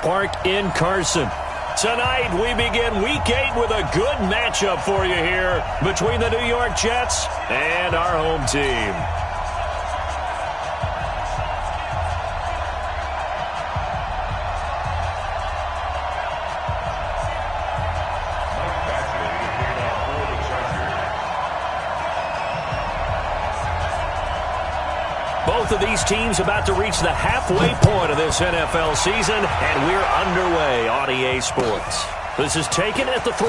Park in Carson. Tonight, we begin Week 8 with a good matchup for you here between the New York Jets and our home team. Both of these teams about to reach the halfway point of this NFL season, and we're underway on EA Sports. This is taken at the 3.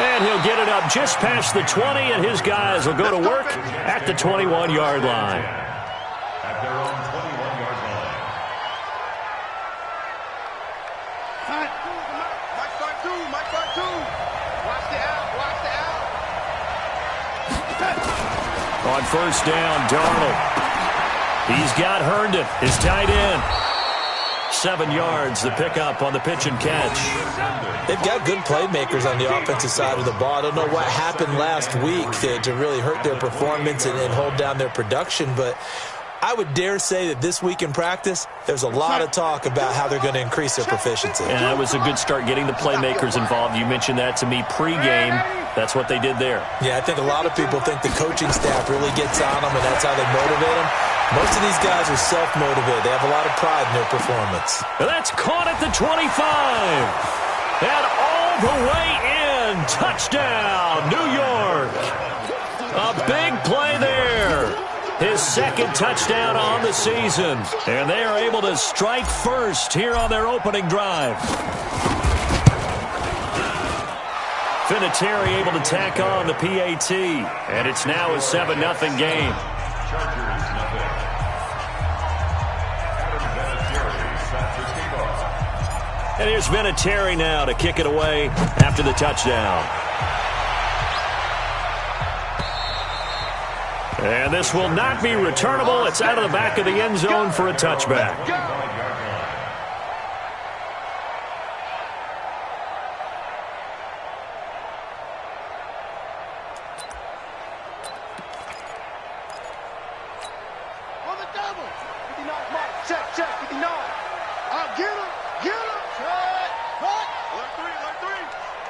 And he'll get it up just past the 20, and his guys will go to work at the 21-yard line. At their own 21-yard line. Mike 5-2. Watch the out, watch the out. On first down, Darnold. He's got Herndon, his tight end. 7 yards, the pickup on the pitch and catch. They've got good playmakers on the offensive side of the ball. I don't know what happened last week to really hurt their performance and hold down their production, but I would dare say that this week in practice, there's a lot of talk about how they're going to increase their proficiency. And that was a good start getting the playmakers involved. You mentioned that to me pregame. That's what they did there. Yeah, I think a lot of people think the coaching staff really gets on them, and that's how they motivate them. Most of these guys are self-motivated. They have a lot of pride in their performance. And that's caught at the 25. And all the way in. Touchdown, New York. A big play there. His second touchdown on the season. And they are able to strike first here on their opening drive. Vinatieri able to tack on the PAT. And it's now a 7-0 game. Chargers, nothing. And here's Vinatieri now to kick it away after the touchdown. And this will not be returnable. It's out of the back of the end zone for a touchback. On the double. 59, Mike. Check, 59. Get him.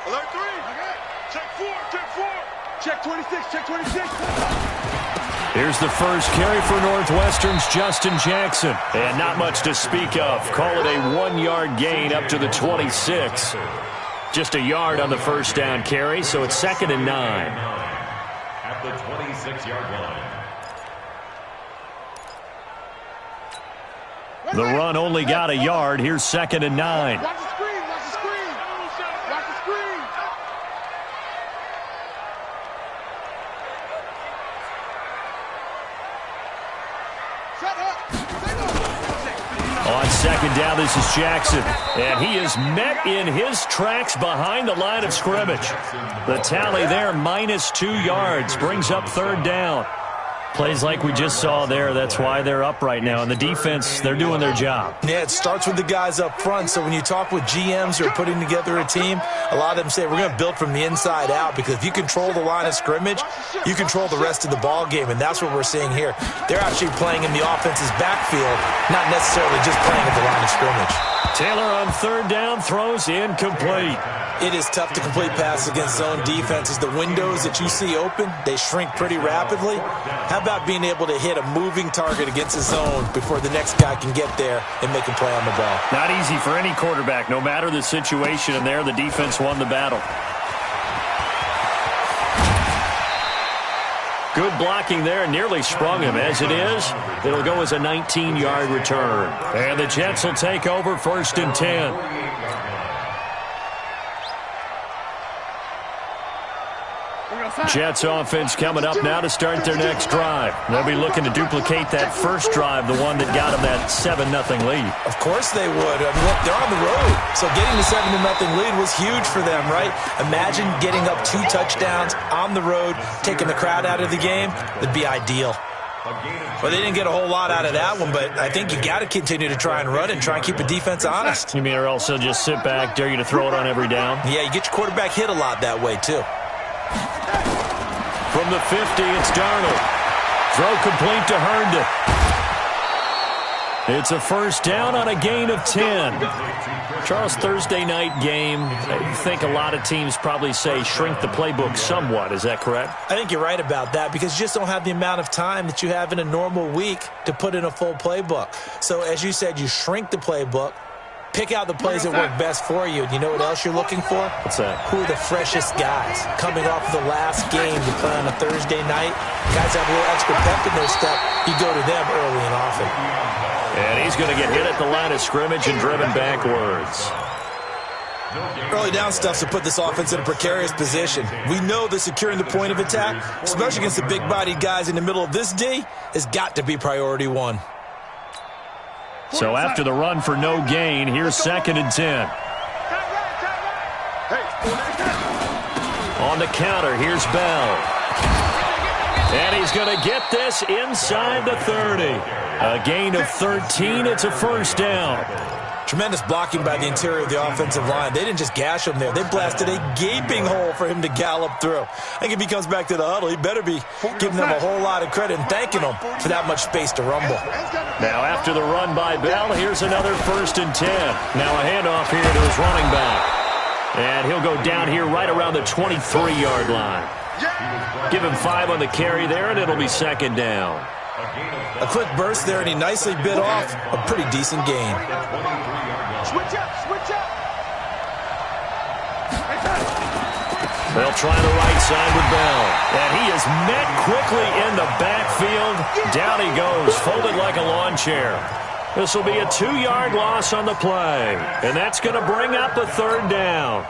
Alert 3. Okay. Check 4. Check 26. Here's the first carry for Northwestern's Justin Jackson. And not much to speak of. Call it a 1-yard gain up to the 26. Just a yard on the first down carry, so it's 2nd and 9. At the 26-yard line. The run only got a yard. Here's 2nd and 9. Watch the screen. On second down, this is Jackson. And he is met in his tracks behind the line of scrimmage. The tally there, -2 yards, brings up 3rd down. Plays like we just saw there. That's why they're up right now. And the defense, they're doing their job. Yeah, it starts with the guys up front. So when you talk with GMs who are putting together a team, a lot of them say we're going to build from the inside out, because if you control the line of scrimmage, you control the rest of the ball game, and that's what we're seeing here. They're actually playing in the offense's backfield, not necessarily just playing at the line of scrimmage. Taylor on 3rd down, throws incomplete. It is tough to complete passes against zone defenses. The windows that you see open, they shrink pretty rapidly. How about being able to hit a moving target against a zone before the next guy can get there and make a play on the ball? Not easy for any quarterback, no matter the situation, and there the defense won the battle. Good blocking there, nearly sprung him. As it is, it'll go as a 19-yard return. And the Jets will take over 1st and 10. Jets offense coming up now to start their next drive. They'll be looking to duplicate that first drive, the one that got them that 7-0 lead. Of course they would. I mean, look, they're on the road, so getting the 7-0 lead was huge for them, right? Imagine getting up 2 touchdowns on the road, taking the crowd out of the game. That'd be ideal. Well, they didn't get a whole lot out of that one, but I think you got to continue to try and run and try and keep the defense honest. You mean, or else they'll just sit back, dare you to throw it on every down? Yeah, you get your quarterback hit a lot that way, too. From the 50, it's Darnold. Throw complete to Herndon. It's a first down on a gain of 10. Charles, Thursday night game, I think a lot of teams probably say shrink the playbook somewhat. Is that correct? I think you're right about that because you just don't have the amount of time that you have in a normal week to put in a full playbook. So as you said, you shrink the playbook, pick out the plays that work best for you. And you know what else you're looking for? What's that? Who are the freshest guys coming off of the last game you play on a Thursday night? Guys have a little extra pep in their step. You go to them early and often. And he's going to get hit at the line of scrimmage and driven backwards. Early down stuff to put this offense in a precarious position. We know that securing the point of attack, especially against the big-bodied guys in the middle of this D, has got to be priority one. So after the run for no gain, here's 2nd and 10. On the counter, here's Bell. And he's going to get this inside the 30. A gain of 13. It's a first down. Tremendous blocking by the interior of the offensive line. They didn't just gash him there. They blasted a gaping hole for him to gallop through. I think if he comes back to the huddle, he better be giving them a whole lot of credit and thanking them for that much space to rumble. Now after the run by Bell, here's another 1st and 10. Now a handoff here to his running back. And he'll go down here right around the 23-yard line. Give him 5 on the carry there, and it'll be 2nd down. A quick burst there, and he nicely bit off a pretty decent gain. Switch up, switch up. They'll try the right side with Bell. And he is met quickly in the backfield. Down he goes, folded like a lawn chair. This will be a 2-yard loss on the play. And that's going to bring up a 3rd down.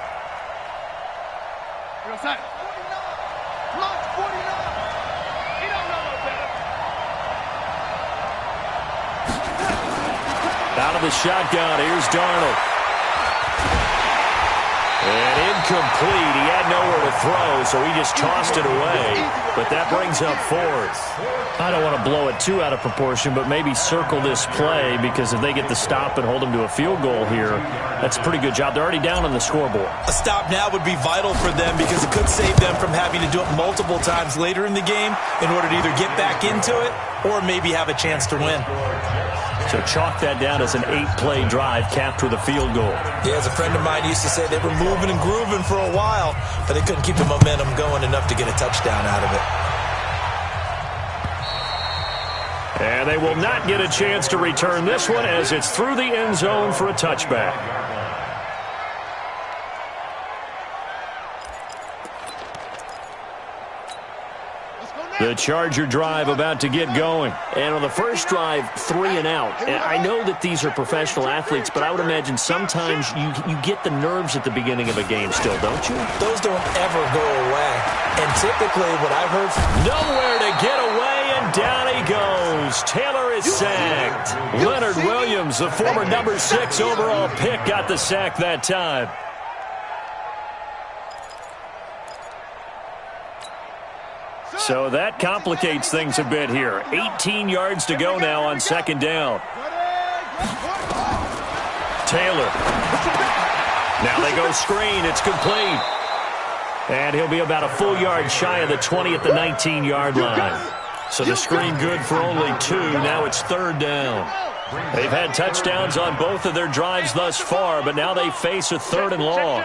Out of the shotgun, here's Darnold. And incomplete. He had nowhere to throw, so he just tossed it away. But that brings up 4th. I don't want to blow it too out of proportion, but maybe circle this play because if they get the stop and hold them to a field goal here, that's a pretty good job. They're already down on the scoreboard. A stop now would be vital for them because it could save them from having to do it multiple times later in the game in order to either get back into it or maybe have a chance to win. So chalk that down as an 8-play drive capped with a field goal. Yeah, as a friend of mine used to say, they were moving and grooving for a while, but they couldn't keep the momentum going enough to get a touchdown out of it. And they will not get a chance to return this one as it's through the end zone for a touchback. The Charger drive about to get going. And on the first drive, 3 and out. And I know that these are professional athletes, but I would imagine sometimes you get the nerves at the beginning of a game still, don't you? Those don't ever go away. And typically what I've heard from... Nowhere to get away, and down he goes. Taylor is sacked. Leonard Williams, the former number 6 overall pick, got the sack that time. So that complicates things a bit here. 18 yards to go now on 2nd down. Taylor. Now they go screen. It's complete. And he'll be about a full yard shy of the 20 at the 19-yard line. So the screen good for only 2. Now it's 3rd down. They've had touchdowns on both of their drives thus far, but now they face a 3rd and long.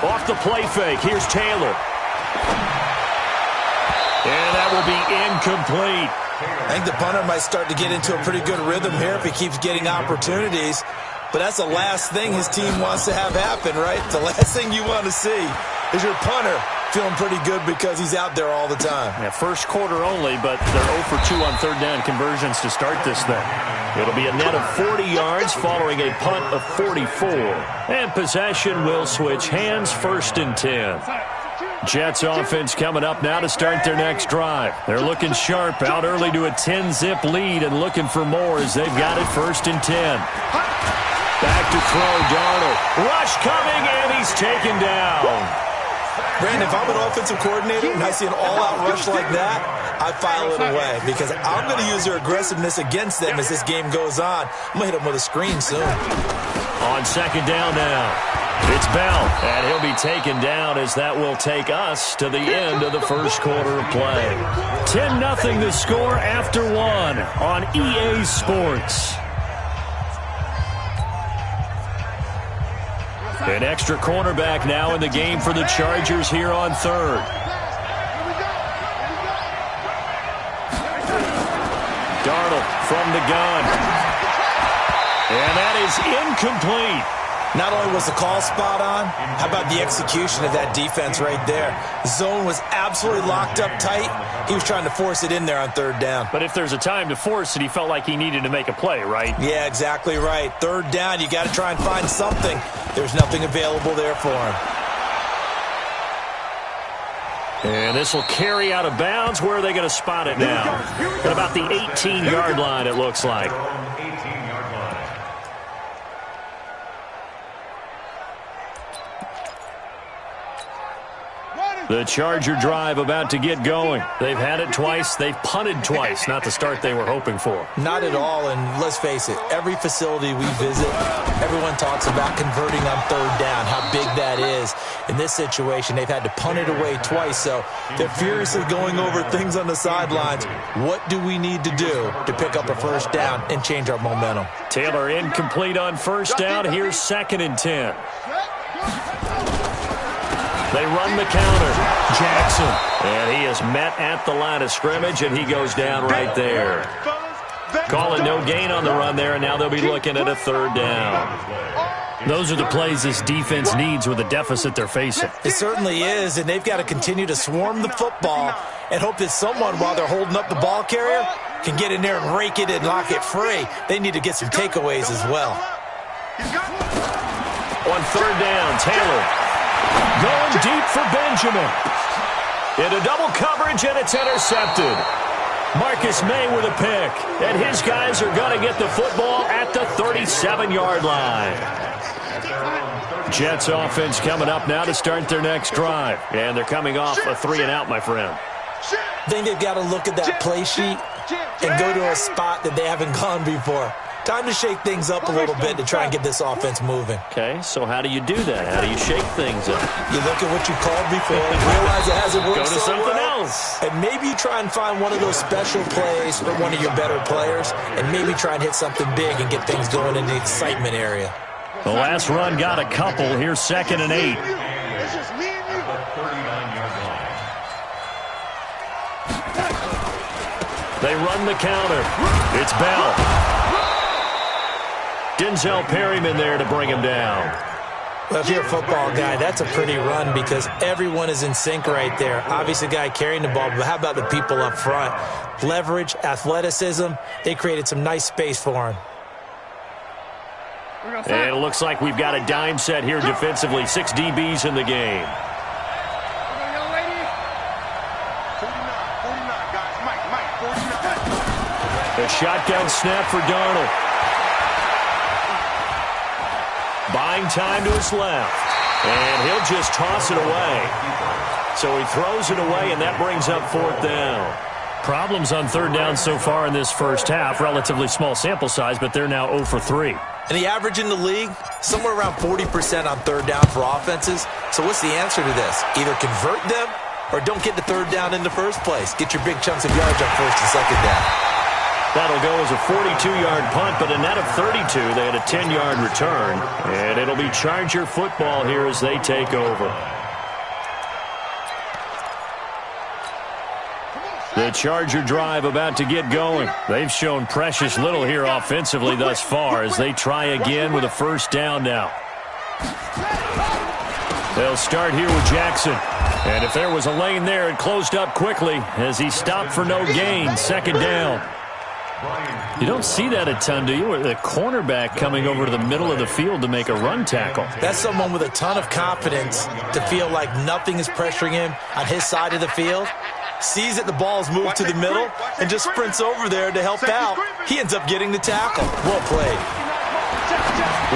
Off the play fake. Here's Taylor. And that will be incomplete. I think the punter might start to get into a pretty good rhythm here if he keeps getting opportunities. But that's the last thing his team wants to have happen, right? The last thing you want to see is your punter feeling pretty good because he's out there all the time. Yeah, first quarter only, but they're 0 for 2 on 3rd down conversions to start this thing. It'll be a net of 40 yards following a punt of 44. And possession will switch hands, 1st and 10. Jets offense coming up now to start their next drive. They're looking sharp, out early to a 10-zip lead and looking for more as they've got it 1st and 10. Back to throw, Darnold. Rush coming, and he's taken down. Brandon, if I'm an offensive coordinator and I see an all-out rush like that, I file it away because I'm going to use their aggressiveness against them as this game goes on. I'm going to hit them with a screen soon. On 2nd down now. It's Bell, and he'll be taken down as that will take us to the end of the first quarter of play. 10-0 the score after one on EA Sports. An extra cornerback now in the game for the Chargers here on third. Darnold from the gun. And that is incomplete. Not only was the call spot on, how about the execution of that defense right there? Zone was absolutely locked up tight. He was trying to force it in there on third down. But if there's a time to force it, he felt like he needed to make a play, right? Yeah, exactly right. Third down, you got to try and find something. There's nothing available there for him. And this will carry out of bounds. Where are they going to spot it now? At about the 18-yard line, it looks like. The Charger drive about to get going. They've had it twice. They've punted twice. Not the start they were hoping for. Not at all, and let's face it, every facility we visit, everyone talks about converting on third down, how big that is. In this situation, they've had to punt it away twice, so they're furiously going over things on the sidelines. What do we need to do to pick up a first down and change our momentum? Taylor incomplete on first down. Here's 2nd and 10. They run the counter. Jackson. And he is met at the line of scrimmage, and he goes down right there. Calling no gain on the run there, and now they'll be looking at a third down. Those are the plays this defense needs with the deficit they're facing. It certainly is, and they've got to continue to swarm the football and hope that someone, while they're holding up the ball carrier, can get in there and rake it and lock it free. They need to get some takeaways as well. On third down, Taylor. Going deep for Benjamin. Into double coverage, and it's intercepted. Marcus May with a pick. And his guys are going to get the football at the 37-yard line. Jets offense coming up now to start their next drive. And they're coming off a 3-and-out, my friend. I think they've got to look at that play sheet and go to a spot that they haven't gone before. Time to shake things up a little bit to try and get this offense moving. Okay, so how do you do that? How do you shake things up? You look at what you called before and realize it hasn't worked so well. Go to something else. And maybe you try and find one of those special plays for one of your better players, and maybe try and hit something big and get things going in the excitement area. The last run got a couple. Here's 2nd and 8. They run the counter. It's Bell. Denzel Perryman there to bring him down. Well, if you're a football guy, that's a pretty run because everyone is in sync right there. Obviously, the guy carrying the ball, but how about the people up front? Leverage, athleticism, they created some nice space for him. And it looks like we've got a dime set here defensively. 6 DBs in the game. A shotgun snap for Darnold. Buying time to his left. And he'll just toss it away. So he throws it away, and that brings up 4th down. Problems on third down so far in this first half. Relatively small sample size, but they're now 0 for 3. And the average in the league, somewhere around 40% on third down for offenses. So what's the answer to this? Either convert them or don't get the third down in the first place. Get your big chunks of yards on first and second down. That'll go as a 42-yard punt, but a net of 32. They had a 10-yard return. And it'll be Charger football here as they take over. The Charger drive about to get going. They've shown precious little here offensively thus far as they try again with a first down now. They'll start here with Jackson. And if there was a lane there, it closed up quickly as he stopped for no gain. 2nd down. You don't see that a ton, do you? Or the cornerback coming over to the middle of the field to make a run tackle. That's someone with a ton of confidence to feel like nothing is pressuring him on his side of the field. Sees that the ball's moved to the middle and just sprints over there to help out. He ends up getting the tackle. Well played.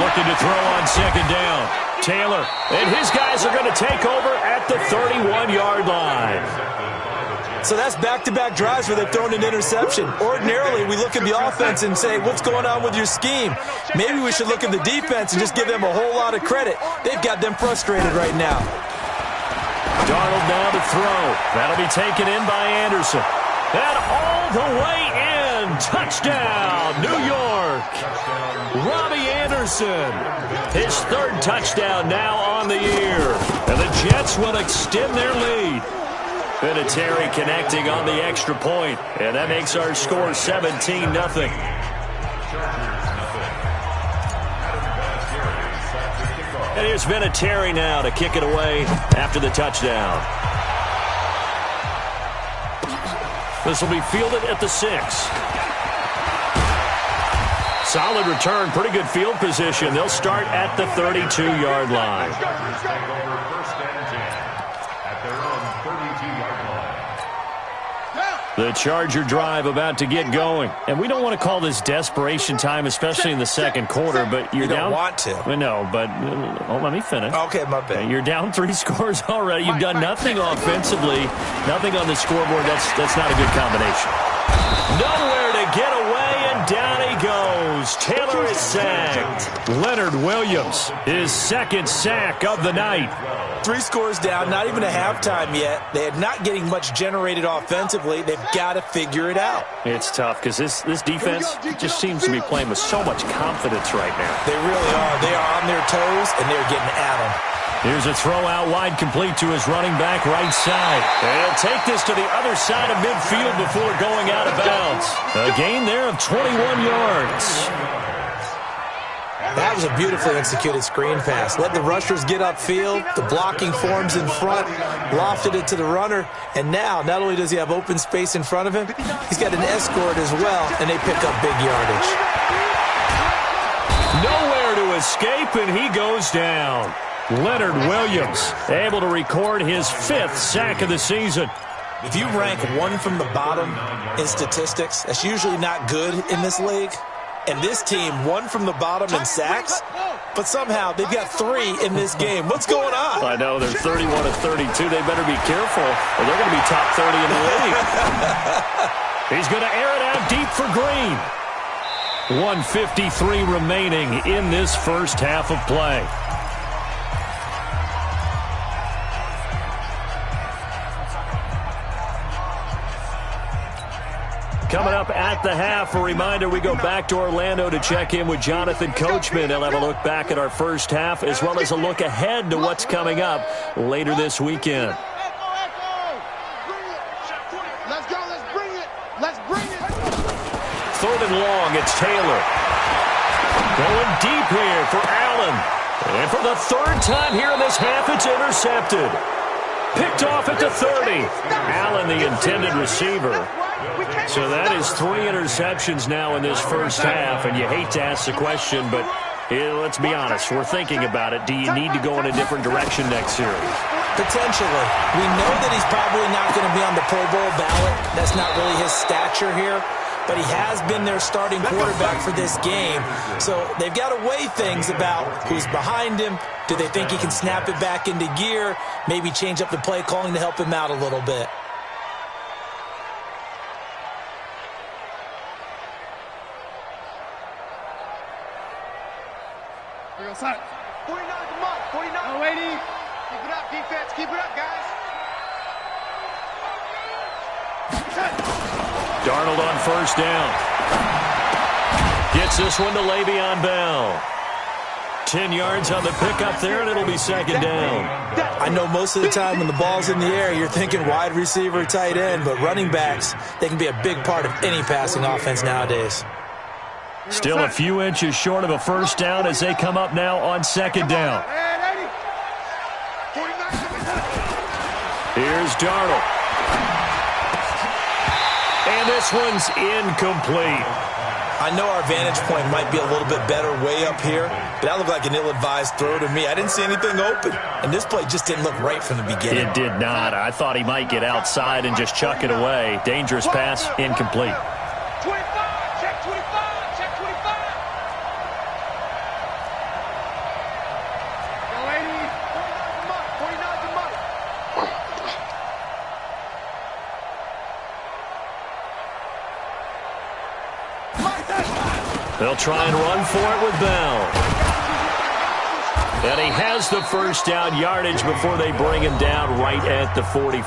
Looking to throw on 2nd down. Taylor, and his guys are going to take over at the 31-yard line. So that's back-to-back drives where they've thrown an interception. Ordinarily, we look at the offense and say, what's going on with your scheme? Maybe we should look at the defense and just give them a whole lot of credit. They've got them frustrated right now. Darnold now to throw. That'll be taken in by Anderson. And all the way in. Touchdown, New York. Robbie Anderson. His third touchdown now on the year. And the Jets will extend their lead. Vinatieri connecting on the extra point. And that makes our score 17-0. And here's Vinatieri now to kick it away after the touchdown. This will be fielded at the 6. Solid return, pretty good field position. They'll start at the 32-yard line. The Charger drive about to get going. And we don't want to call this desperation time, especially in the second quarter, but you're down. You don't want to. No, but let me finish. Okay, my bad. You're down 3 scores already. You've done nothing offensively, nothing on the scoreboard. That's not a good combination. Nowhere to get away, and down he goes. Taylor is sacked. Leonard Williams, his second sack of the night. 3 scores down, not even a halftime yet. They are not getting much generated offensively. They've got to figure it out. It's tough because this defense just seems to be playing with so much confidence right now. They really are. They are on their toes, and they're getting at them. Here's a throw out wide, complete to his running back right side. And he'll take this to the other side of midfield before going out of bounds. A gain there of 21 yards. That was a beautifully executed screen pass. Let the rushers get upfield. The blocking forms in front. Lofted it to the runner. And now, not only does he have open space in front of him, he's got an escort as well, and they pick up big yardage. Nowhere to escape, and he goes down. Leonard Williams able to record his 5th sack of the season. If you rank 1 from the bottom in statistics, that's usually not good in this league. And this team, 1 from the bottom in sacks, but somehow they've got 3 in this game. What's going on? I know, they're 31 of 32. They better be careful, or they're going to be top 30 in the league. He's going to air it out deep for Green. 1:53 remaining in this first half of play. Coming up at the half, a reminder, we go back to Orlando to check in with Jonathan Coachman. He'll have a look back at our first half as well as a look ahead to what's coming up later this weekend. Let's go, let's bring it. Let's bring it. 3rd and long, it's Taylor. Going deep here for Allen. And for the 3rd time here in this half, it's intercepted. Picked off at the 30. Allen, the intended receiver. So that is 3 interceptions now in this first half, and you hate to ask the question, but let's be honest, we're thinking about it. Do you need to go in a different direction next series? Potentially. We know that he's probably not going to be on the Pro Bowl ballot. That's not really his stature here, but he has been their starting quarterback for this game. So they've got to weigh things about who's behind him. Do they think he can snap it back into gear? Maybe change up the play calling to help him out a little bit. Outside. 49 to mark. 49. No, waiting. Keep it up, defense. Keep it up, guys. Darnold on first down. Gets this one to Le'Veon Bell. 10 yards on the pickup there, and it'll be 2nd down. I know most of the time when the ball's in the air, you're thinking wide receiver, tight end, but running backs, they can be a big part of any passing offense nowadays. Still a few inches short of a first down as they come up now on 2nd down. Here's Darnold. And this one's incomplete. I know our vantage point might be a little bit better way up here, but that looked like an ill-advised throw to me. I didn't see anything open, and this play just didn't look right from the beginning. It did not. I thought he might get outside and just chuck it away. Dangerous pass, incomplete. 25, check 25, check 25. Go 80, 49 to Mike. They'll try and run for it with Bell. And he has the first down yardage before they bring him down right at the 45.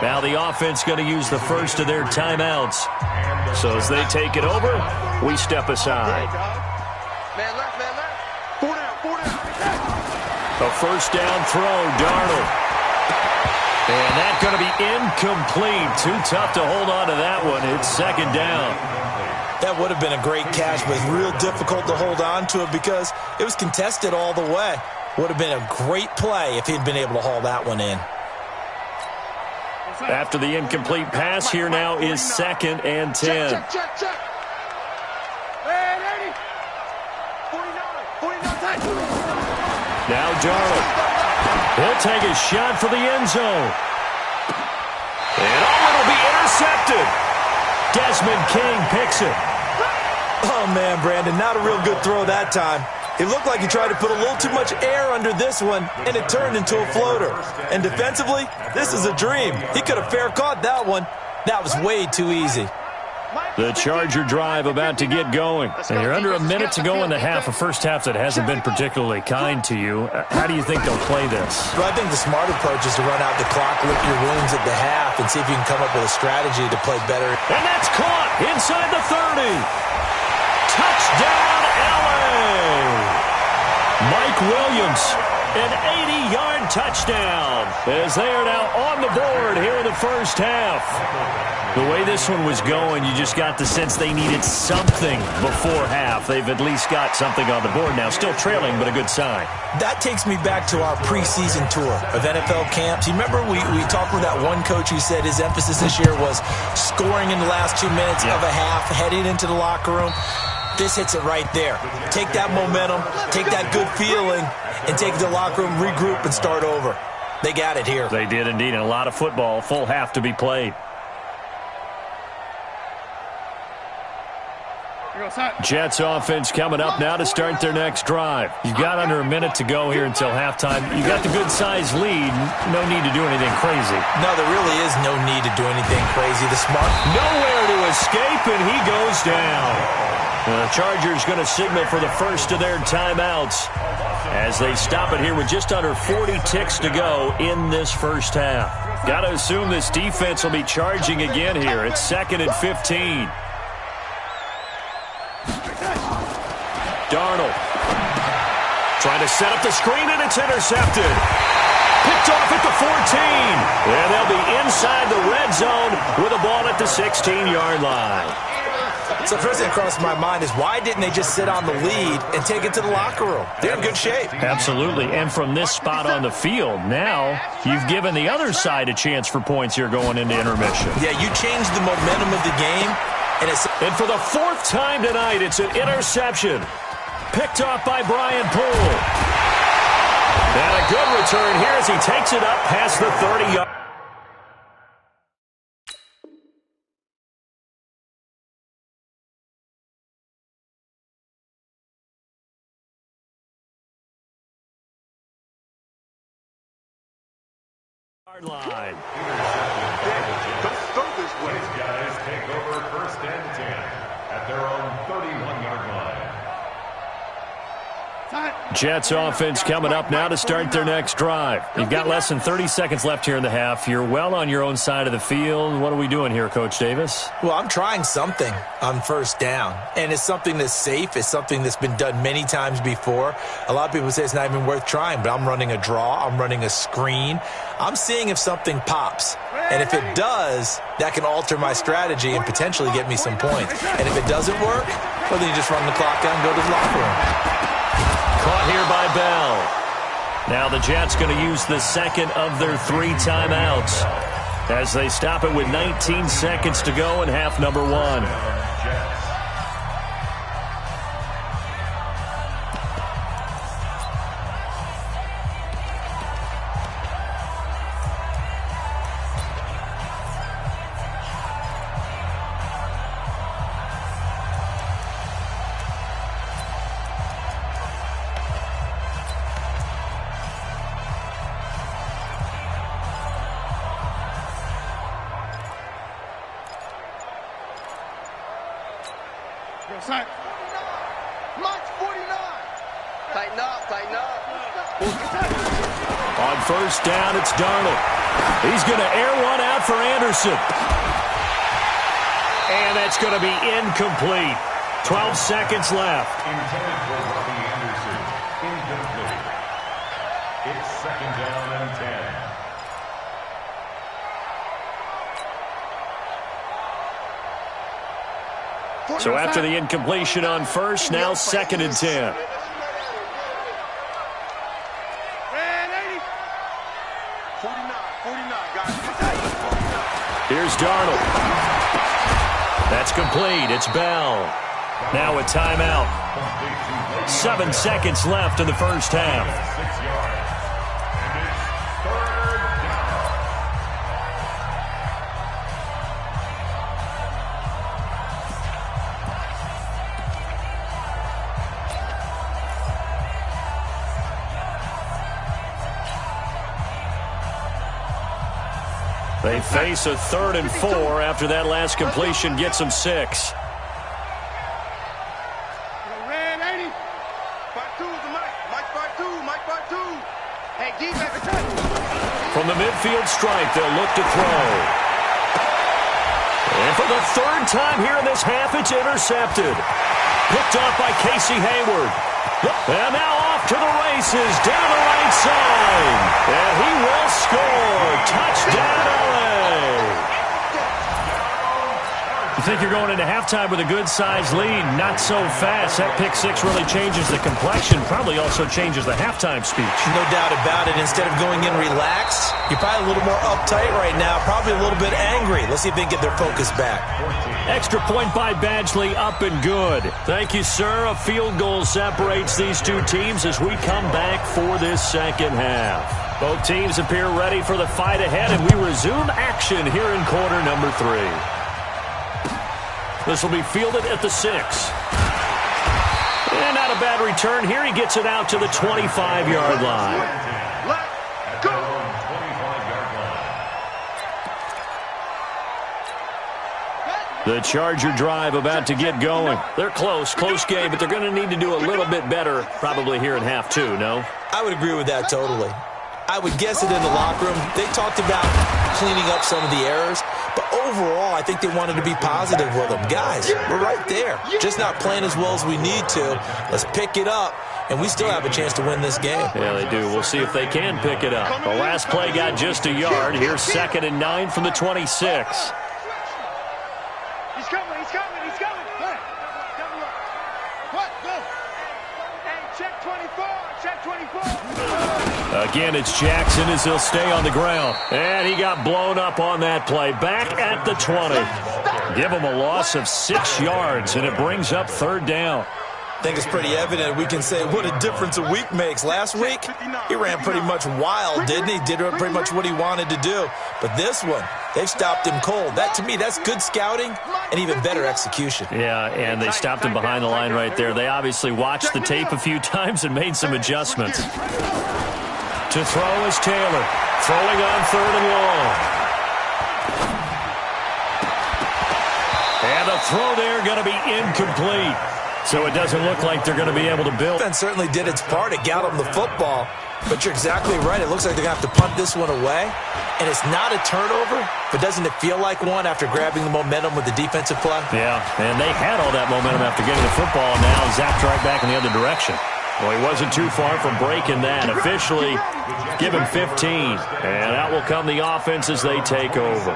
Now the offense going to use the first of their timeouts. So as they take it over, we step aside. Man left, man left. 4 down. A first down throw, Darnold. And that's going to be incomplete. Too tough to hold on to that one. It's second down. That would have been a great catch, but real difficult to hold on to it because it was contested all the way. Would have been a great play if he'd been able to haul that one in. After the incomplete pass, here now is 2nd and 10. Check. Hey, 49. Now Darnold. He'll take a shot for the end zone. And it'll be intercepted. Desmond King picks it. Oh, man, Brandon, not a real good throw that time. It looked like he tried to put a little too much air under this one, and it turned into a floater. And defensively, this is a dream. He could have fair caught that one. That was way too easy. The Charger drive about to get going. And you're under a minute to go in the half, a first half that hasn't been particularly kind to you. How do you think they'll play this? Well, I think the smart approach is to run out the clock, lick your wounds at the half, and see if you can come up with a strategy to play better. And that's caught inside the 30. Touchdown, LA! Mike Williams, an 80-yard touchdown, as they are now on the board here in the first half. The way this one was going, you just got the sense they needed something before half. They've at least got something on the board now. Still trailing, but a good sign. That takes me back to our preseason tour of NFL camps. You remember we talked with that one coach who said his emphasis this year was scoring in the last 2 minutes of a half, heading into the locker room. This hits it right there. Take that momentum, take that good feeling, and take it to the locker room, regroup, and start over. They got it here. They did indeed, and a lot of football, full half to be played. Jets offense coming up now to start their next drive. You've got under a minute to go here until halftime. You got the good-sized lead. No need to do anything crazy. No, there really is no need to do anything crazy. The smart... Nowhere to escape, and he goes down. The Chargers going to signal for the first of their timeouts as they stop it here with just under 40 ticks to go in this first half. Got to assume this defense will be charging again here. It's 2nd and 15. Darnold trying to set up the screen, and it's intercepted. Picked off at the 14. And they'll be inside the red zone with a ball at the 16-yard line. So first thing that crossed my mind is why didn't they just sit on the lead and take it to the locker room? They're in good shape. Absolutely. And from this spot on the field, now you've given the other side a chance for points here going into intermission. Yeah, you changed the momentum of the game. And for the 4th time tonight, it's an interception. Picked off by Brian Poole. And a good return here as he takes it up past the 30-yard. Line. Don't throw this way. These guys take over 1st and 10 at their own 31-yard line. Jets offense coming up now to start their next drive. You've got less than 30 seconds left here in the half. You're well on your own side of the field. What are we doing here, Coach Davis? Well, I'm trying something on first down, and it's something that's safe. It's something that's been done many times before. A lot of people say it's not even worth trying, but I'm running a draw. I'm running a screen. I'm seeing if something pops, and if it does, that can alter my strategy and potentially get me some points. And if it doesn't work, well, then you just run the clock down and go to the locker room. Caught here by Bell. Now the Jets going to use the 2nd of their 3 timeouts as they stop it with 19 seconds to go in half number 1. Mike's 49. Tighten up, tighten up. On first down, it's Darnold. He's going to air one out for Anderson. And that's going to be incomplete. 12 seconds left. Intended for Robbie Anderson. Incomplete. It's second down and 10. So after the incompletion on first, now second and 10. Here's Darnold. That's complete. It's Bell. Now a timeout. 7 seconds left in the first half. 6 yards. And it's third They face a 3rd and 4 after that last completion gets them 6. From the midfield stripe, they'll look to throw. And for the 3rd time here in this half, it's intercepted. Picked off by Casey Hayward. And now off to the races, down the right side. And he will score. Touchdown, LA. You think you're going into halftime with a good-sized lead. Not so fast. That pick six really changes the complexion. Probably also changes the halftime speech. No doubt about it. Instead of going in relaxed, you're probably a little more uptight right now. Probably a little bit angry. Let's see if they can get their focus back. Extra point by Badgley, up and good. Thank you, sir. A field goal separates these two teams as we come back for this second half. Both teams appear ready for the fight ahead, and we resume action here in quarter number 3. This will be fielded at the 6. And not a bad return here. He gets it out to the 25-yard line. Let's go. 25-yard line. The Charger drive about to get going. They're close game, but they're going to need to do a little bit better probably here in half 2, no? I would agree with that totally. I would guess it in the locker room. They talked about cleaning up some of the errors, but overall, I think they wanted to be positive with them. Guys, we're right there. Just not playing as well as we need to. Let's pick it up, and we still have a chance to win this game. Yeah, they do. We'll see if they can pick it up. The last play got just a yard. Here's 2nd and 9 from the 26. He's coming. What? Go. Hey, check 24. Check 24. Again, it's Jackson as he'll stay on the ground. And he got blown up on that play. Back at the 20. Give him a loss of 6 yards, and it brings up 3rd down. I think it's pretty evident. We can say what a difference a week makes. Last week, he ran pretty much wild, didn't he? Did pretty much what he wanted to do. But this one, they've stopped him cold. That, to me, that's good scouting and even better execution. Yeah, and they stopped him behind the line right there. They obviously watched the tape a few times and made some adjustments. To throw is Taylor. Throwing on 3rd and long. And the throw there going to be incomplete. So it doesn't look like they're going to be able to build. Defense certainly did its part. It got them the football. But you're exactly right. It looks like they're going to have to punt this one away. And it's not a turnover, but doesn't it feel like one after grabbing the momentum with the defensive play? Yeah, and they had all that momentum after getting the football. Now zapped right back in the other direction. Well, he wasn't too far from breaking that. Officially, give him 15. And out will come the offense as they take over.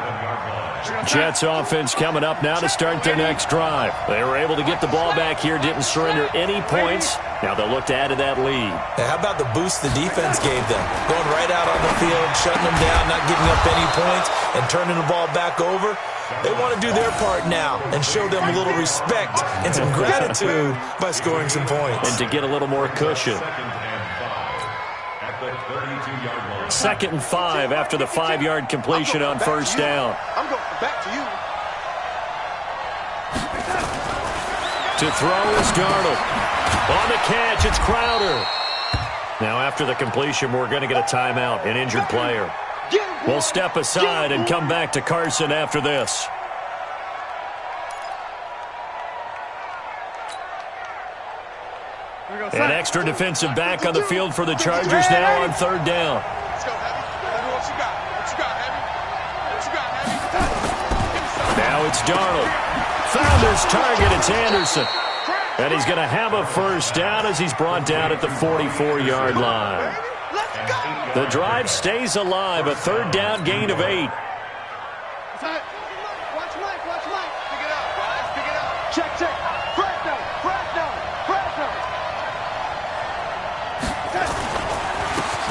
Jets offense coming up now to start their next drive. They were able to get the ball back here, didn't surrender any points. Now they'll look to add to that lead. Yeah, how about the boost the defense gave them? Going right out on the field, shutting them down, not giving up any points, and turning the ball back over. They want to do their part now and show them a little respect and some gratitude by scoring some points. And to get a little more cushion. 2nd and 5 after the 5-yard completion on first down. I'm going back to you. To throw is Darnold. On the catch, it's Crowder. Now after the completion, we're going to get a timeout, an injured player. We'll step aside and come back to Carson after this. An extra defensive back on the field for the Chargers now on third down. Let's go, Heavy. Let me know what you got. What you got, Heavy? What you got, Heavy? Now it's Darnold. Found his target. It's Anderson. And he's going to have a first down as he's brought down at the 44-yard line. The drive stays alive. A third down gain of 8. Watch Mike. Pick it up, guys. Pick it up. Check. Fresno.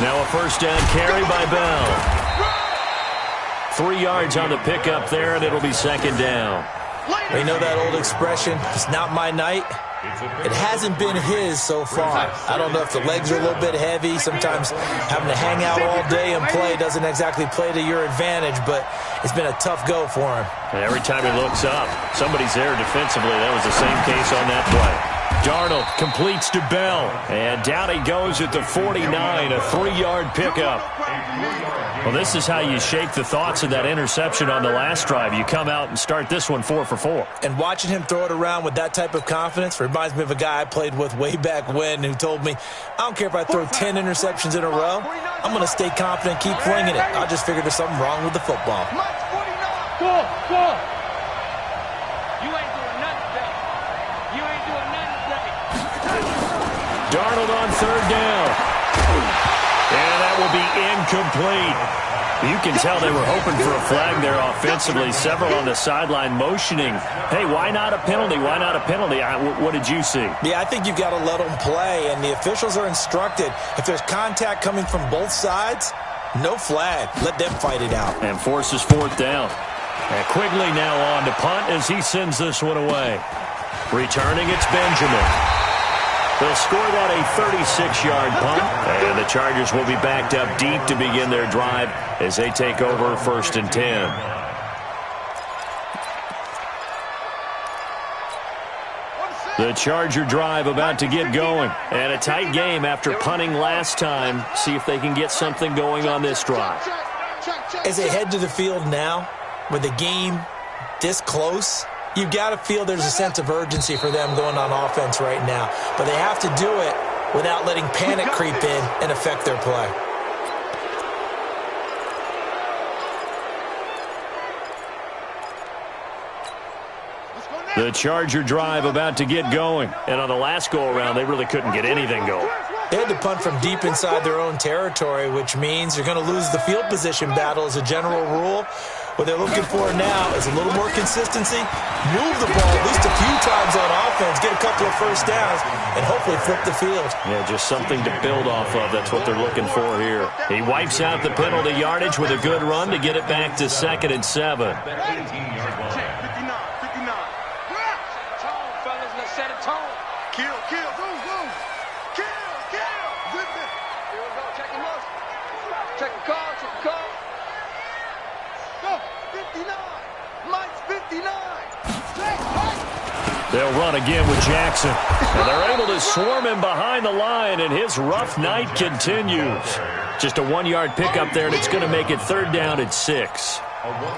Now a first down carry by Bell. 3 yards on the pickup there, and it'll be second down. We know that old expression, it's not my night. It hasn't been his so far. I don't know if the legs are a little bit heavy. Sometimes having to hang out all day and play doesn't exactly play to your advantage, but it's been a tough go for him. And every time he looks up, somebody's there defensively. That was the same case on that play. Darnold completes to Bell, and down he goes at the 49, a 3-yard pickup. Well, this is how you shake the thoughts of that interception on the last drive. You come out and start this one 4 for 4. And watching him throw it around with that type of confidence reminds me of a guy I played with way back when who told me, I don't care if I throw 10 interceptions in a row, I'm going to stay confident, keep flinging it. I just figured there's something wrong with the football. Go. You ain't doing nothing today. Darnold on third down. And that will be incomplete. You can tell they were hoping for a flag there offensively. Several on the sideline motioning. Hey, why not a penalty? Why not a penalty? What did you see? Yeah, I think you've got to let them play, and the officials are instructed. If there's contact coming from both sides, no flag. Let them fight it out. And forces fourth down. And Quigley now on to punt as he sends this one away. Returning, it's Benjamin. They'll score that a 36-yard punt, and the Chargers will be backed up deep to begin their drive as they take over first and 10. The Charger drive about to get going, and a tight game after punting last time. See if they can get something going on this drive. As they head to the field now, with the game this close, you've got to feel there's a sense of urgency for them going on offense right now. But they have to do it without letting panic creep in and affect their play. The Charger drive about to get going. And on the last go-around, they really couldn't get anything going. They had to punt from deep inside their own territory, which means you're going to lose the field position battle as a general rule. What they're looking for now is a little more consistency, move the ball at least a few times on offense, get a couple of first downs, and hopefully flip the field. Yeah, just something to build off of. That's what they're looking for here. He wipes out the penalty yardage with a good run to get it back to 2nd and 7. They'll run again with Jackson. And they're able to swarm him behind the line, and his rough night continues. Just a 1-yard pickup there, and it's going to make it 3rd down at 6.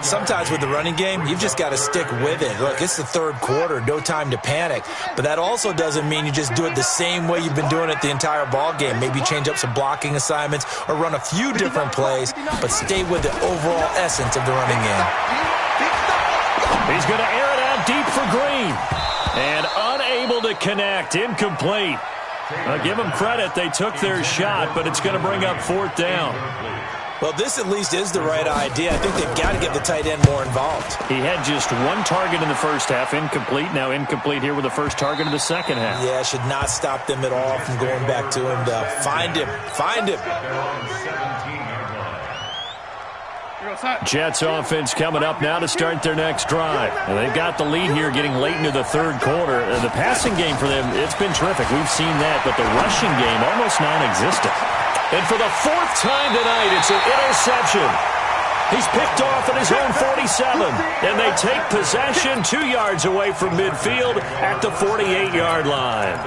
Sometimes with the running game, you've just got to stick with it. Look, it's the 3rd quarter, no time to panic. But that also doesn't mean you just do it the same way you've been doing it the entire ball game. Maybe change up some blocking assignments or run a few different plays, but stay with the overall essence of the running game. He's going to air it out deep for Green. And unable to connect, incomplete. Give them credit, they took their shot, but it's going to bring up 4th down. Well, this at least is the right idea. I think they've got to get the tight end more involved. He had just 1 target in the first half, incomplete. Now incomplete here with the first target in the second half. Yeah, should not stop them at all from going back to him to find him. Find him. Jets offense coming up now to start their next drive. And they've got the lead here getting late into the 3rd quarter. The passing game for them, it's been terrific. We've seen that, but the rushing game almost non-existent. And for the 4th time tonight, it's an interception. He's picked off at his own 47. And they take possession 2 yards away from midfield at the 48-yard line.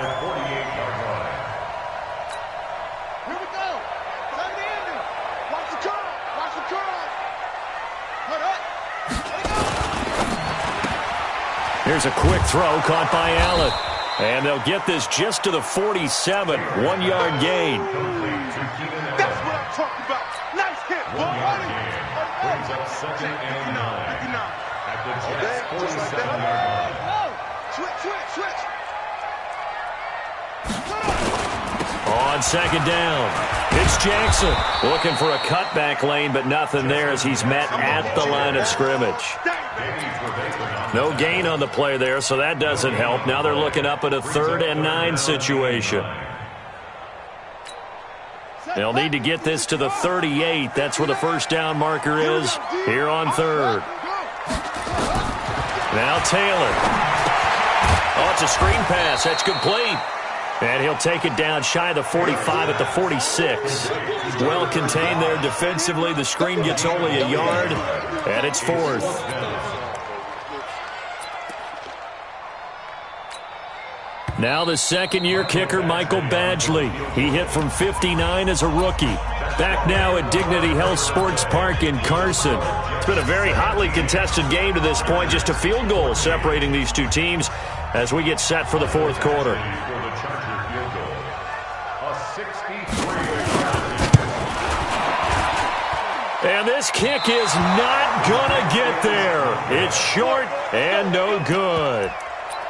Here's a quick throw caught by Allen. And they'll get this just to the 47, 1-yard gain. That's what I'm talking about. Nice hit, boy. Brings up 2nd and 9 at the Jets' 47-yard line. Switch. On 2nd down, it's Jackson looking for a cutback lane, but nothing there as he's met at the line of scrimmage. No gain on the play there, so that doesn't help. Now they're looking up at a 3rd and 9 situation. They'll need to get this to the 38. That's where the first down marker is here on 3rd. Now Taylor. Oh, it's a screen pass. That's complete. And he'll take it down shy of the 45 at the 46. Well contained there defensively. The screen gets only a yard, and it's 4th. Now the second-year kicker, Michael Badgley. He hit from 59 as a rookie. Back now at Dignity Health Sports Park in Carson. It's been a very hotly contested game to this point. Just a field goal separating these two teams as we get set for the 4th quarter. And this kick is not going to get there. It's short and no good.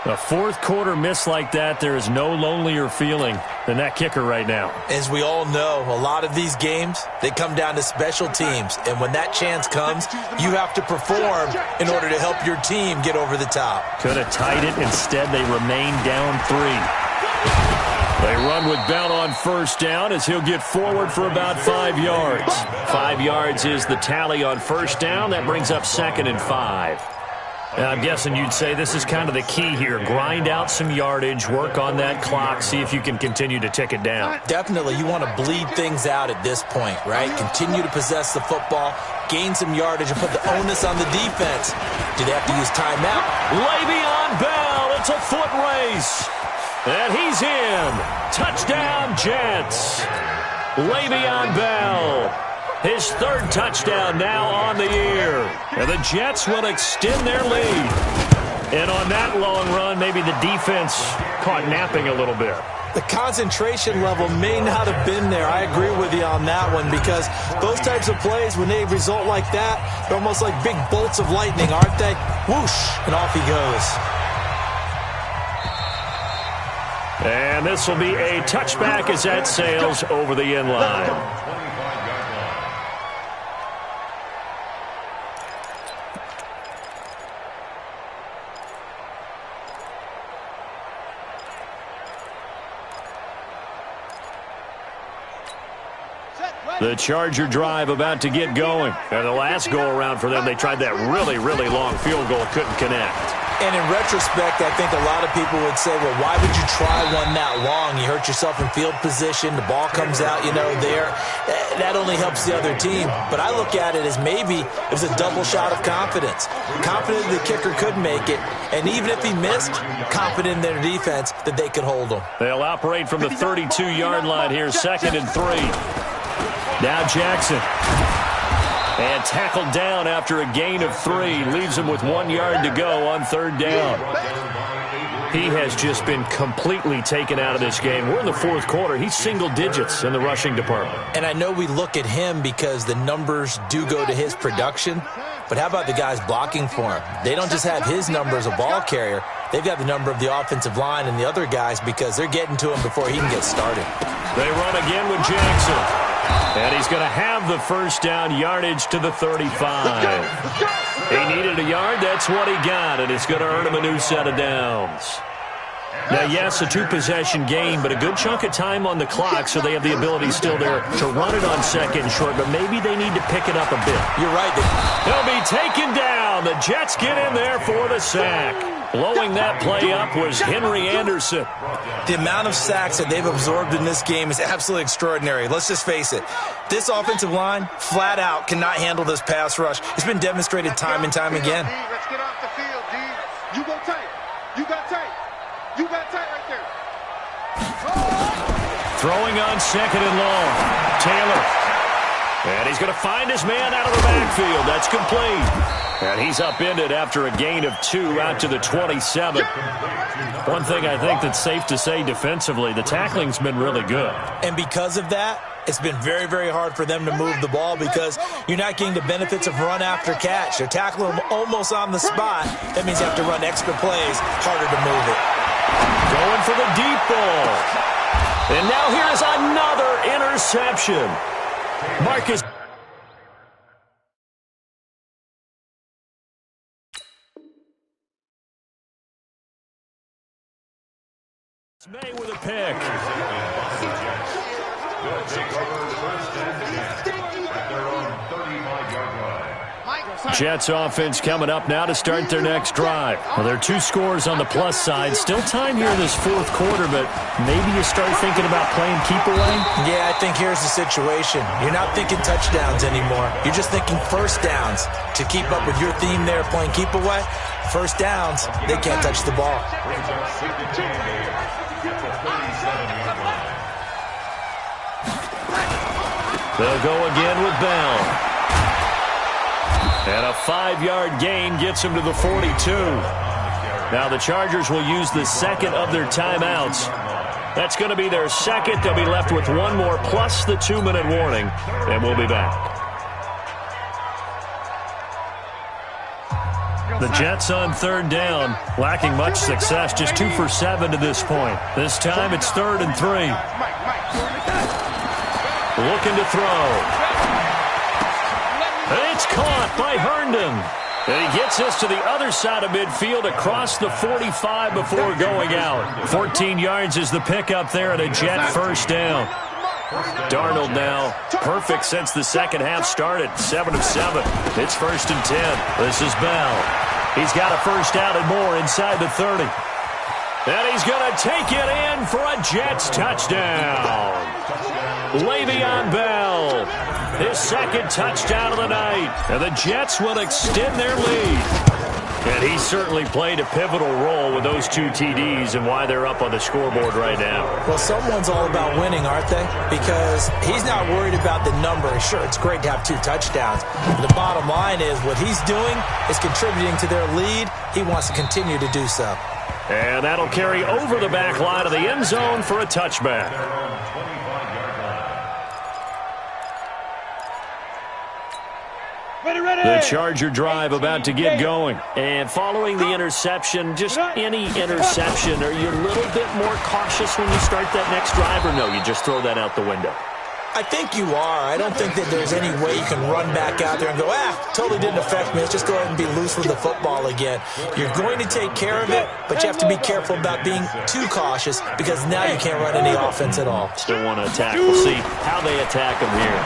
A 4th quarter miss like that, there is no lonelier feeling than that kicker right now. As we all know, a lot of these games, they come down to special teams. And when that chance comes, you have to perform in order to help your team get over the top. Could have tied it. Instead, they remain down 3. They run with Bell on first down as he'll get forward for about 5 yards. 5 yards is the tally on first down. That brings up 2nd and 5. I'm guessing you'd say this is kind of the key here. Grind out some yardage, work on that clock, see if you can continue to tick it down. Definitely. You want to bleed things out at this point, right? Continue to possess the football, gain some yardage, and put the onus on the defense. Do they have to use timeout? Le'Veon Bell, it's a foot race. And he's in. Touchdown, Jets. Le'Veon Bell. His 3rd touchdown now on the year. And the Jets will extend their lead. And on that long run, maybe the defense caught napping a little bit. The concentration level may not have been there. I agree with you on that one because those types of plays, when they result like that, they're almost like big bolts of lightning, aren't they? Whoosh, and off he goes. And this will be a touchback as that sails over the end line. The Charger drive about to get going. And the last go-around for them, they tried that really, really long field goal, couldn't connect. And in retrospect, I think a lot of people would say, well, why would you try one that long? You hurt yourself in field position. The ball comes out, there. That only helps the other team. But I look at it as maybe it was a double shot of confidence. Confident the kicker could make it. And even if he missed, confident in their defense that they could hold him. They'll operate from the 32-yard line here, 2nd and 3. Now Jackson. And tackled down after a gain of 3. Leaves him with 1 yard to go on 3rd down. He has just been completely taken out of this game. We're in the 4th quarter. He's single digits in the rushing department. And I know we look at him because the numbers do go to his production. But how about the guys blocking for him? They don't just have his number as a ball carrier. They've got the number of the offensive line and the other guys because they're getting to him before he can get started. They run again with Jackson. And he's going to have the first down, yardage to the 35. He needed a yard. That's what he got, and it's going to earn him a new set of downs. Now, yes, a 2-possession game, but a good chunk of time on the clock, so they have the ability still there to run it on 2nd and short, but maybe they need to pick it up a bit. You're right. They'll be taken down. The Jets get in there for the sack. Blowing that play up was Henry Anderson. The amount of sacks that they've absorbed in this game is absolutely extraordinary. Let's just face it. This offensive line, flat out, cannot handle this pass rush. It's been demonstrated time and time again. Let's get off the field, D. You go tight. You got tight. You got tight right there. Throwing on 2nd and long. Taylor. And he's going to find his man out of the backfield. That's complete. And he's upended after a gain of 2 out to the 27. One thing I think that's safe to say defensively, the tackling's been really good. And because of that, it's been very, very hard for them to move the ball because you're not getting the benefits of run after catch. They're tackling them almost on the spot. That means you have to run extra plays, harder to move it. Going for the deep ball. And now here's another interception. Marcus. May with a pick. Jets offense coming up now to start their next drive. Well, there are 2 scores on the plus side. Still time here in this 4th quarter, but maybe you start thinking about playing keep away? Yeah, I think here's the situation. You're not thinking touchdowns anymore. You're just thinking first downs. To keep up with your theme there, playing keep away, first downs, they can't touch the ball. They'll go again with Bell. And a 5-yard gain gets him to the 42. Now the Chargers will use the second of their timeouts. That's going to be their second. They'll be left with 1 more plus the 2-minute warning. And we'll be back. The Jets on 3rd down, lacking much success, just 2 for 7 to this point. This time it's 3rd and 3. Looking to throw. It's caught by Herndon. And he gets us to the other side of midfield across the 45 before going out. 14 yards is the pickup there and a Jet first down. Darnold now perfect since the second half started. 7 of 7. It's 1st and 10. This is Bell. He's got a first down and more inside the 30. And he's going to take it in for a Jets touchdown. Le'Veon Bell, his second touchdown of the night. And the Jets will extend their lead. And he certainly played a pivotal role with those 2 TDs and why they're up on the scoreboard right now. Well, someone's all about winning, aren't they? Because he's not worried about the number. Sure, it's great to have 2 touchdowns. But the bottom line is what he's doing is contributing to their lead. He wants to continue to do so. And that'll carry over the back line of the end zone for a touchback. The Charger drive about to get going. And following the interception, just any interception, are you a little bit more cautious when you start that next drive, or no, you just throw that out the window? I think you are. I don't think that there's any way you can run back out there and go, totally didn't affect me. Let's just go ahead and be loose with the football again. You're going to take care of it, but you have to be careful about being too cautious because now you can't run any offense at all. Still want to attack. We'll see how they attack him here.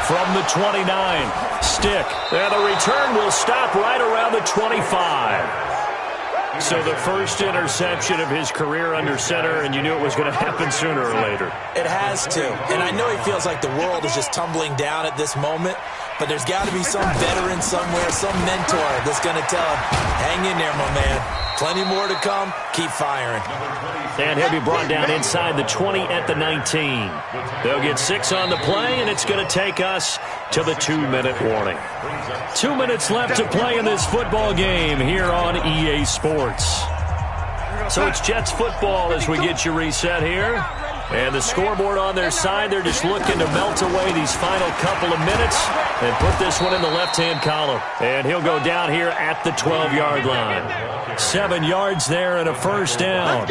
From the 29, stick. And the return will stop right around the 25. So the first interception of his career under center, and you knew it was going to happen sooner or later. It has to. And I know he feels like the world is just tumbling down at this moment, but there's got to be some veteran somewhere, some mentor that's going to tell him, hang in there, my man. Plenty more to come. Keep firing. And he'll be brought down inside the 20 at the 19. They'll get 6 on the play, and it's going to take us to the 2-minute warning. 2 minutes left to play in this football game here on EA Sports. So it's Jets football as we get you reset here. And the scoreboard on their side, they're just looking to melt away these final couple of minutes and put this one in the left-hand column. And he'll go down here at the 12-yard line. 7 yards there and a first down.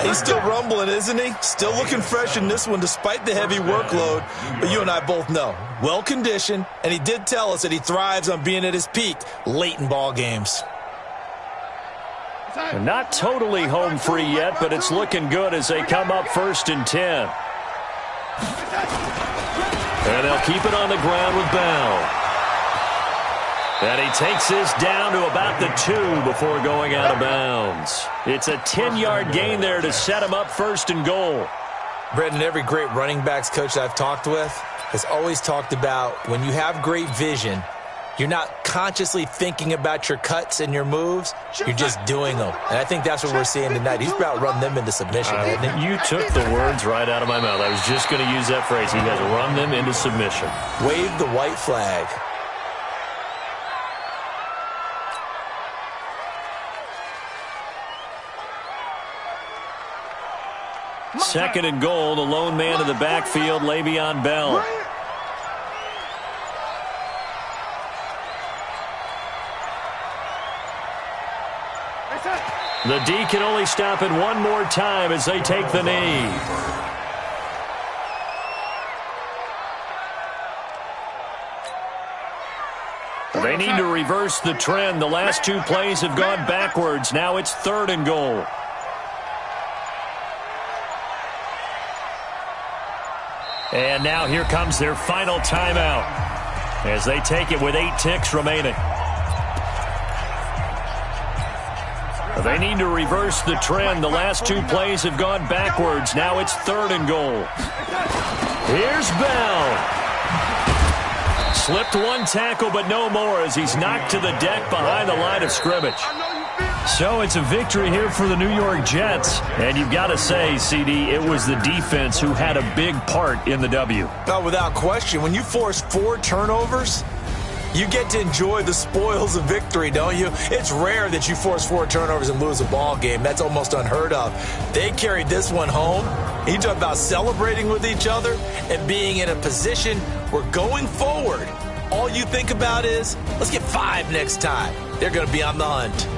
He's still rumbling, isn't he? Still looking fresh in this one despite the heavy workload. But you and I both know, well-conditioned, and he did tell us that he thrives on being at his peak late in ball games. And not totally home free yet, but it's looking good as they come up 1st and 10. And they'll keep it on the ground with Bell. And he takes this down to about the 2 before going out of bounds. It's a 10-yard gain there to set him up 1st and goal. Brendan, every great running backs coach I've talked with has always talked about when you have great vision, You're not consciously thinking about your cuts and your moves. You're just doing them. And I think that's what we're seeing tonight. He's about to run them into submission, hasn't he? You took the words right out of my mouth. I was just going to use that phrase. He has run them into submission. Wave the white flag. Second and goal, the lone man in the backfield, Le'Veon Bell. The D can only stop it one more time as they take the knee. They need to reverse the trend. The last two plays have gone backwards. Now it's third and goal. And now here comes their final timeout as they take it with 8 ticks remaining. They need to reverse the trend. The last two plays have gone backwards. Now it's third and goal. Here's Bell. Slipped one tackle, but no more as he's knocked to the deck behind the line of scrimmage. So it's a victory here for the New York Jets. And you've got to say, CD, it was the defense who had a big part in the W. Oh, without question. When you force 4 turnovers, you get to enjoy the spoils of victory, don't you? It's rare that you force 4 turnovers and lose a ball game. That's almost unheard of. They carried this one home. You talk about celebrating with each other and being in a position where going forward, all you think about is, let's get 5 next time. They're going to be on the hunt.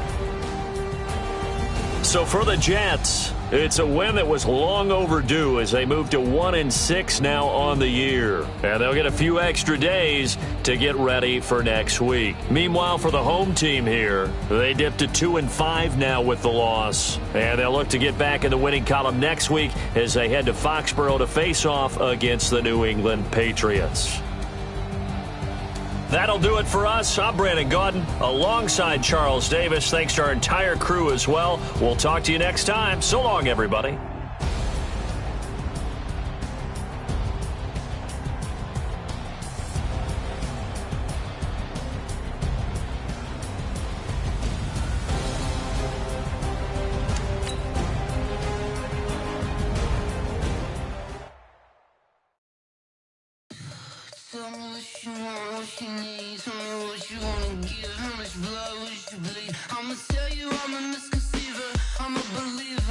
So for the Jets, it's a win that was long overdue as they move to 1-6 now on the year. And they'll get a few extra days to get ready for next week. Meanwhile, for the home team here, they dipped to 2-5 now with the loss. And they'll look to get back in the winning column next week as they head to Foxborough to face off against the New England Patriots. That'll do it for us. I'm Brandon Gaudin alongside Charles Davis. Thanks to our entire crew as well. We'll talk to you next time. So long, everybody. Tell me what you want, what you need. Tell me what you wanna give. How much blood would you bleed? I'ma tell you I'm a misconceiver. I'm a believer.